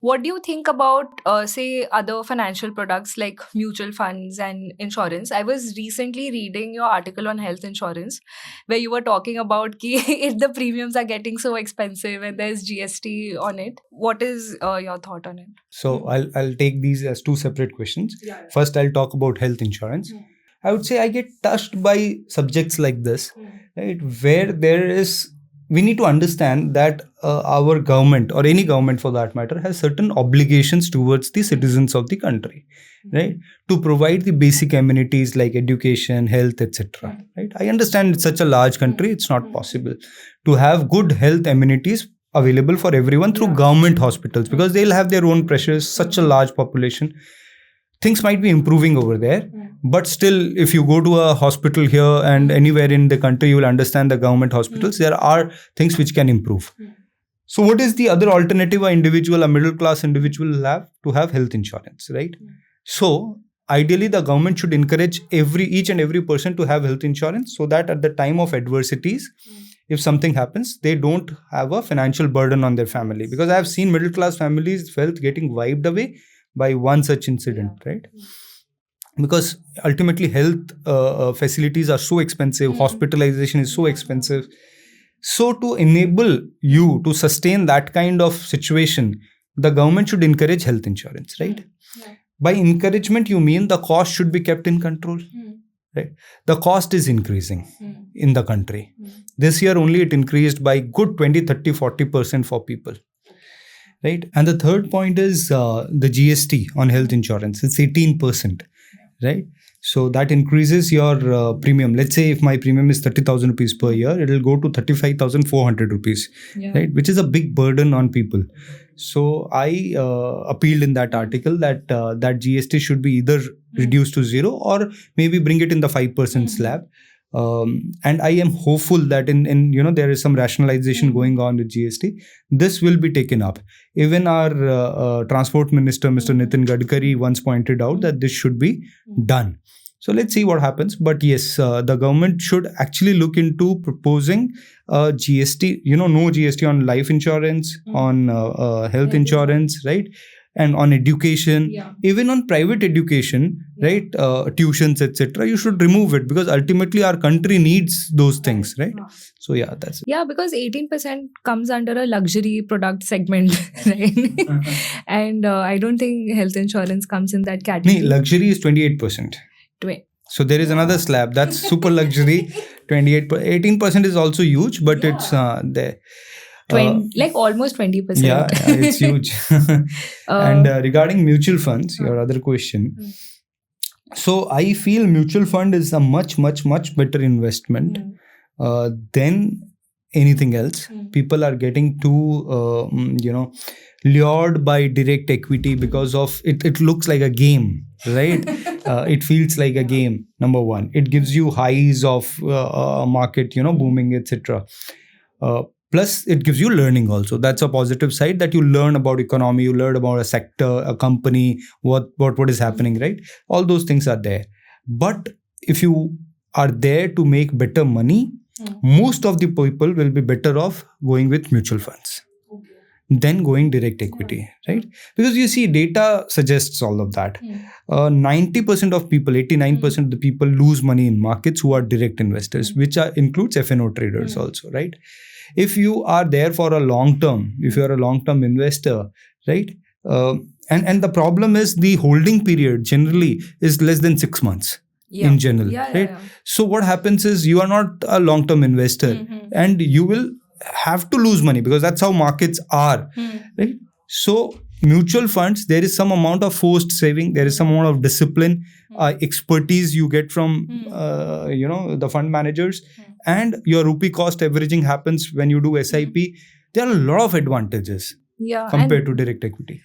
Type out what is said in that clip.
What do you think about, say, other financial products like mutual funds and insurance? I was recently reading your article on health insurance, where you were talking about ki if the premiums are getting so expensive and there's GST on it. What is your thought on it? So I'll take these as two separate questions. First, I'll talk about health insurance. I would say I get touched by subjects like this, right? Where we need to understand that our government, or any government for that matter, has certain obligations towards the citizens of the country, right? To provide the basic amenities like education, health, etc. Right? I understand it's such a large country, it's not possible to have good health amenities available for everyone through government hospitals, because they'll have their own pressures, such a large population. Things might be improving over there, but still, if you go to a hospital here and anywhere in the country, you will understand the government hospitals, there are things which can improve. So what is the other alternative a middle class individual will have? To have health insurance, right? So ideally, the government should encourage each and every person to have health insurance, so that at the time of adversities, if something happens, they don't have a financial burden on their family. Because I have seen middle class families' wealth getting wiped away by one such incident, right? Because ultimately health facilities are so expensive, hospitalization is so expensive. So to enable you to sustain that kind of situation, the government should encourage health insurance, right? By encouragement, you mean the cost should be kept in control, right? The cost is increasing in the country. This year only it increased by good 20, 30, 40% for people. Right. And the third point is the GST on health insurance. It's 18%. Right. So that increases your premium. Let's say if my premium is 30,000 rupees per year, it will go to 35,400 rupees. Right. Which is a big burden on people. So I appealed in that article that that GST should be either reduced to zero, or maybe bring it in the 5% slab. And I am hopeful that in there is some rationalization going on with GST. This will be taken up. Even our transport minister, Mr. Nitin Gadkari, once pointed out that this should be done. So let's see what happens. But yes, the government should actually look into proposing GST, no GST on life insurance, on health insurance, right? And on education, even on private education, right? Tuitions, etc. You should remove it, because ultimately our country needs those things, right? So yeah, that's it. Yeah, because 18% comes under a luxury product segment, right? And I don't think health insurance comes in that category. Luxury is 28%. So there is another slab, that's super luxury. 18% is also huge, but it's there. Like almost 20%. Yeah, it's huge. And regarding mutual funds, your other question. So I feel mutual fund is a much, much, much better investment than anything else. People are getting too, lured by direct equity because of it. It looks like a game, right? It feels like a game. Number one, it gives you highs of market, booming, etc. Plus, it gives you learning also. That's a positive side, that you learn about economy, you learn about a sector, a company, what is happening, right? All those things are there. But if you are there to make better money, most of the people will be better off going with mutual funds than going direct equity, right? Because you see, data suggests all of that. 90% of people, 89% of the people lose money in markets who are direct investors, which includes FNO traders also, right? If you are there for a long term, if you are a long-term investor, right? And the problem is the holding period generally is less than 6 months in general, right? So what happens is, you are not a long-term investor and you will have to lose money, because that's how markets are, right? So mutual funds, there is some amount of forced saving, there is some amount of discipline, expertise you get from the fund managers, and your rupee cost averaging happens when you do SIP. There are a lot of advantages compared to direct equity.